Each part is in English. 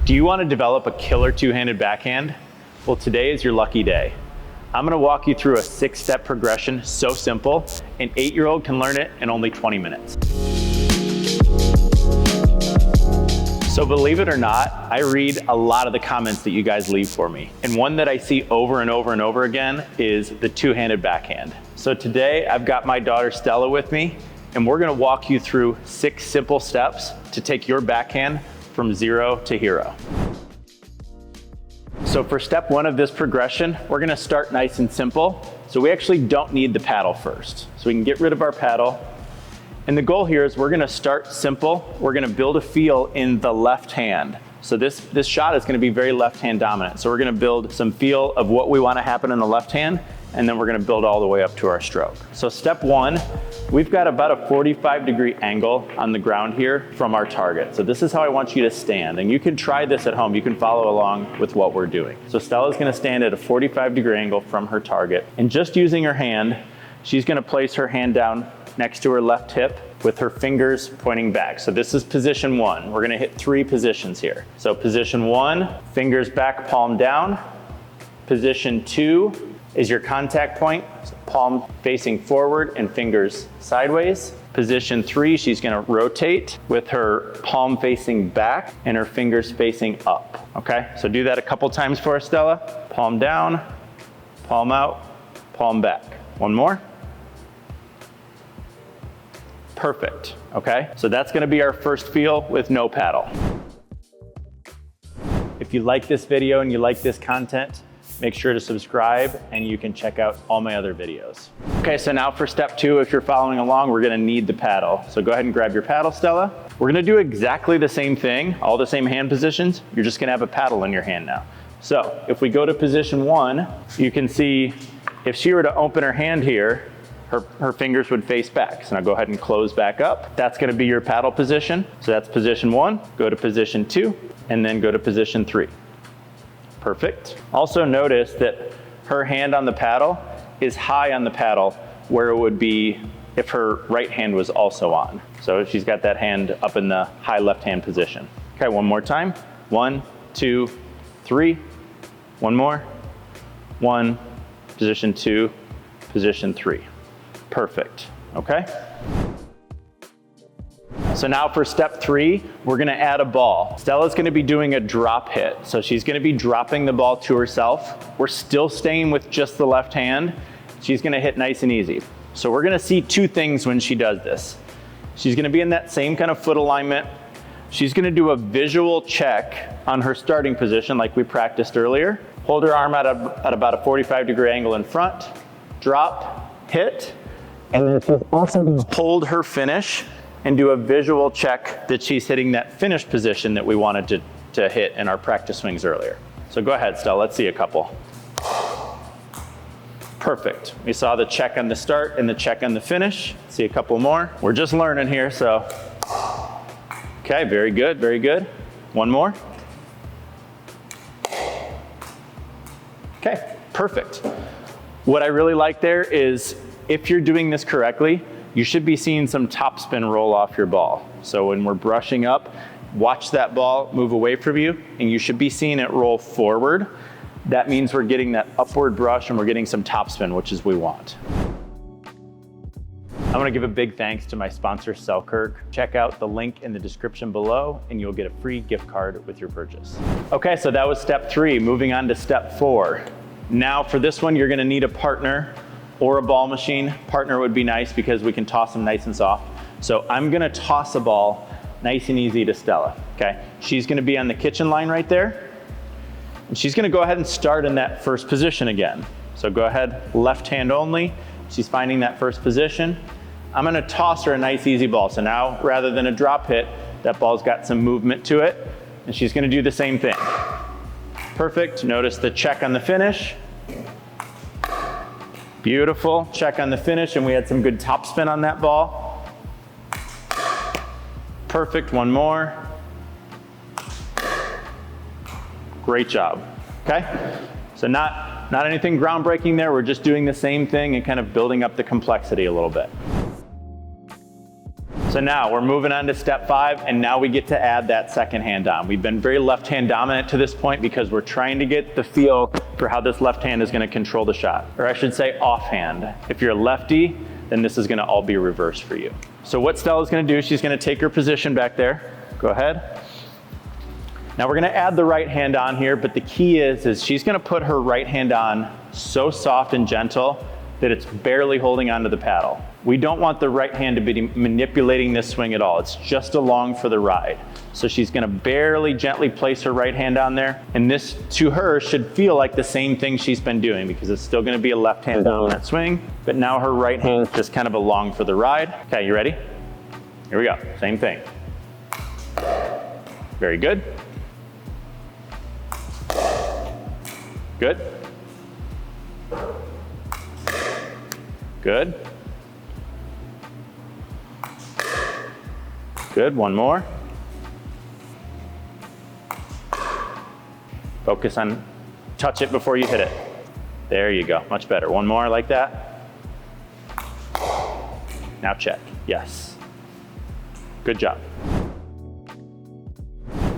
Do you want to develop a killer two-handed backhand? Well, today is your lucky day. I'm going to walk you through a 6-step progression, so simple, an 8-year-old can learn it in only 20 minutes. So believe it or not, I read a lot of the comments that you guys leave for me. And one that I see over and over and over again is the two-handed backhand. So today I've got my daughter Stella with me, and we're going to walk you through 6 simple steps to take your backhand from 0 to hero. So for step 1 of this progression, we're going to start nice and simple. So we actually don't need the paddle first. So we can get rid of our paddle. And the goal here is we're going to start simple. We're going to build a feel in the left hand. So this shot is going to be very left hand dominant. So we're going to build some feel of what we want to happen in the left hand, and then we're going to build all the way up to our stroke. So step 1, we've got about a 45-degree angle on the ground here from our target. So this is how I want you to stand, and you can try this at home. You can follow along with what we're doing. So Stella's going to stand at a 45-degree angle from her target, and just using her hand, she's going to place her hand down next to her left hip with her fingers pointing back. So this is position 1. We're going to hit 3 positions here. So position 1, fingers back, palm down. Position 2 is your contact point, so palm facing forward and fingers sideways. Position 3, she's going to rotate with her palm facing back and her fingers facing up. Okay, so do that a couple times for us, Stella. Palm down, palm out, palm back. One more. Perfect, okay? So that's gonna be our first feel with no paddle. If you like this video and you like this content, make sure to subscribe and you can check out all my other videos. Okay, so now for step 2, if you're following along, we're gonna need the paddle. So go ahead and grab your paddle, Stella. We're gonna do exactly the same thing, all the same hand positions. You're just gonna have a paddle in your hand now. So if we go to position 1, you can see if she were to open her hand here, her fingers would face back. So now go ahead and close back up. That's gonna be your paddle position. So that's position 1, go to position 2, and then go to position 3. Perfect. Also notice that her hand on the paddle is high on the paddle where it would be if her right hand was also on. So she's got that hand up in the high left hand position. Okay, one more time. 1, 2, 3. One more. 1, position 2, position 3. Perfect, okay? So now for step 3, we're gonna add a ball. Stella's gonna be doing a drop hit. So she's gonna be dropping the ball to herself. We're still staying with just the left hand. She's gonna hit nice and easy. So we're gonna see 2 things when she does this. She's gonna be in that same kind of foot alignment. She's gonna do a visual check on her starting position like we practiced earlier. Hold her arm at about a 45-degree angle in front, drop, hit, and then she's also going to hold her finish and do a visual check that she's hitting that finish position that we wanted to hit in our practice swings earlier. So go ahead, Stella, let's see a couple. Perfect. We saw the check on the start and the check on the finish. See a couple more. We're just learning here, so. Okay, very good, very good. One more. Okay, perfect. What I really like there is if you're doing this correctly, you should be seeing some topspin roll off your ball. So when we're brushing up, watch that ball move away from you, and you should be seeing it roll forward. That means we're getting that upward brush and we're getting some topspin, which is what we want. I want to give a big thanks to my sponsor, Selkirk. Check out the link in the description below and you'll get a free gift card with your purchase. Okay, so that was step 3. Moving on to step 4. Now for this one, you're going to need a partner or a ball machine. Partner would be nice because we can toss them nice and soft. So I'm gonna toss a ball nice and easy to Stella, okay? She's gonna be on the kitchen line right there. And she's gonna go ahead and start in that first position again. So go ahead, left hand only. She's finding that first position. I'm gonna toss her a nice easy ball. So now, rather than a drop hit, that ball's got some movement to it. And she's gonna do the same thing. Perfect, notice the check on the finish. Beautiful, check on the finish, and we had some good topspin on that ball. Perfect, one more. Great job, okay? So not anything groundbreaking there, we're just doing the same thing and kind of building up the complexity a little bit. So now we're moving on to step 5, and now we get to add that second hand on. We've been very left hand dominant to this point because we're trying to get the feel for how this left hand is going to control the shot. Or I should say offhand. If you're a lefty, then this is going to all be reversed for you. So what Stella's going to do, she's going to take her position back there. Go ahead. Now we're going to add the right hand on here, but the key is she's going to put her right hand on so soft and gentle that it's barely holding onto the paddle. We don't want the right hand to be manipulating this swing at all. It's just along for the ride. So she's going to barely gently place her right hand on there. And this, to her, should feel like the same thing she's been doing because it's still going to be a left hand dominant swing, but now her right hand is just kind of along for the ride. Okay, you ready? Here we go. Same thing. Very good. Good. Good. Good, one more. Focus on, touch it before you hit it. There you go, much better. One more like that. Now check, yes. Good job.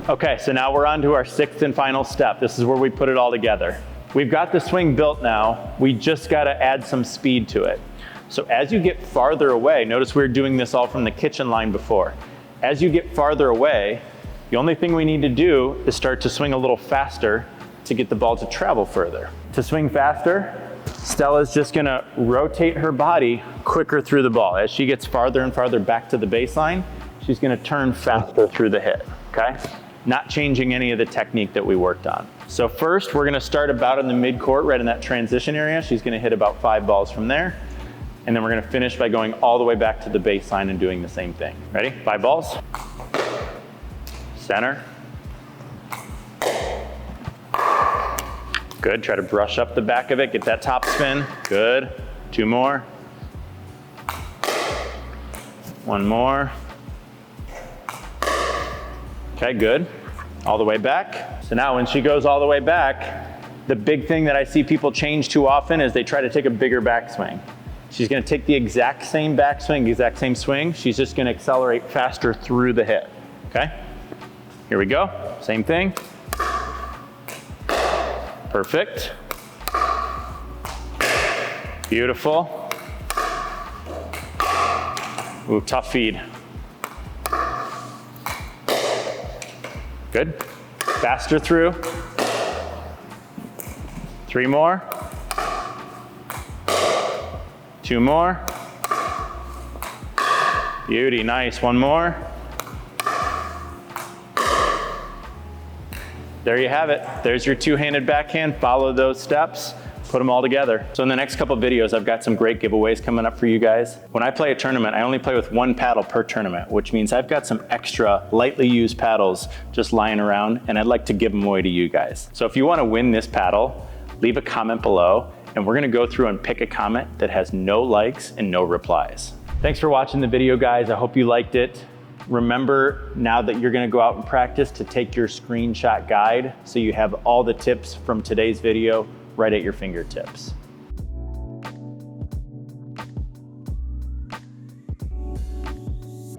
Okay, so now we're on to our 6th and final step. This is where we put it all together. We've got the swing built now. We just gotta add some speed to it. So as you get farther away, notice we were doing this all from the kitchen line before. As you get farther away, the only thing we need to do is start to swing a little faster to get the ball to travel further. To swing faster, Stella's just gonna rotate her body quicker through the ball. As she gets farther and farther back to the baseline, she's gonna turn faster through the hit, okay? Not changing any of the technique that we worked on. So first, we're gonna start about in the mid-court, right in that transition area. She's gonna hit about 5 balls from there. And then we're gonna finish by going all the way back to the baseline and doing the same thing. Ready? 5 balls. Center. Good, try to brush up the back of it, get that top spin. Good, 2 more. 1 more. Okay, good. All the way back. So now when she goes all the way back, the big thing that I see people change too often is they try to take a bigger backswing. She's gonna take the exact same backswing, exact same swing. She's just gonna accelerate faster through the hit, okay? Here we go, same thing. Perfect. Beautiful. Ooh, tough feed. Good. Faster through. 3 more. 2 more. Beauty, nice. 1 more. There you have it. There's your 2-handed backhand. Follow those steps, put them all together. So in the next couple videos, I've got some great giveaways coming up for you guys. When I play a tournament, I only play with 1 paddle per tournament, which means I've got some extra lightly used paddles just lying around, and I'd like to give them away to you guys. So if you want to win this paddle, leave a comment below, and we're gonna go through and pick a comment that has no likes and no replies. Thanks for watching the video, guys. I hope you liked it. Remember, now that you're gonna go out and practice, to take your screenshot guide so you have all the tips from today's video right at your fingertips.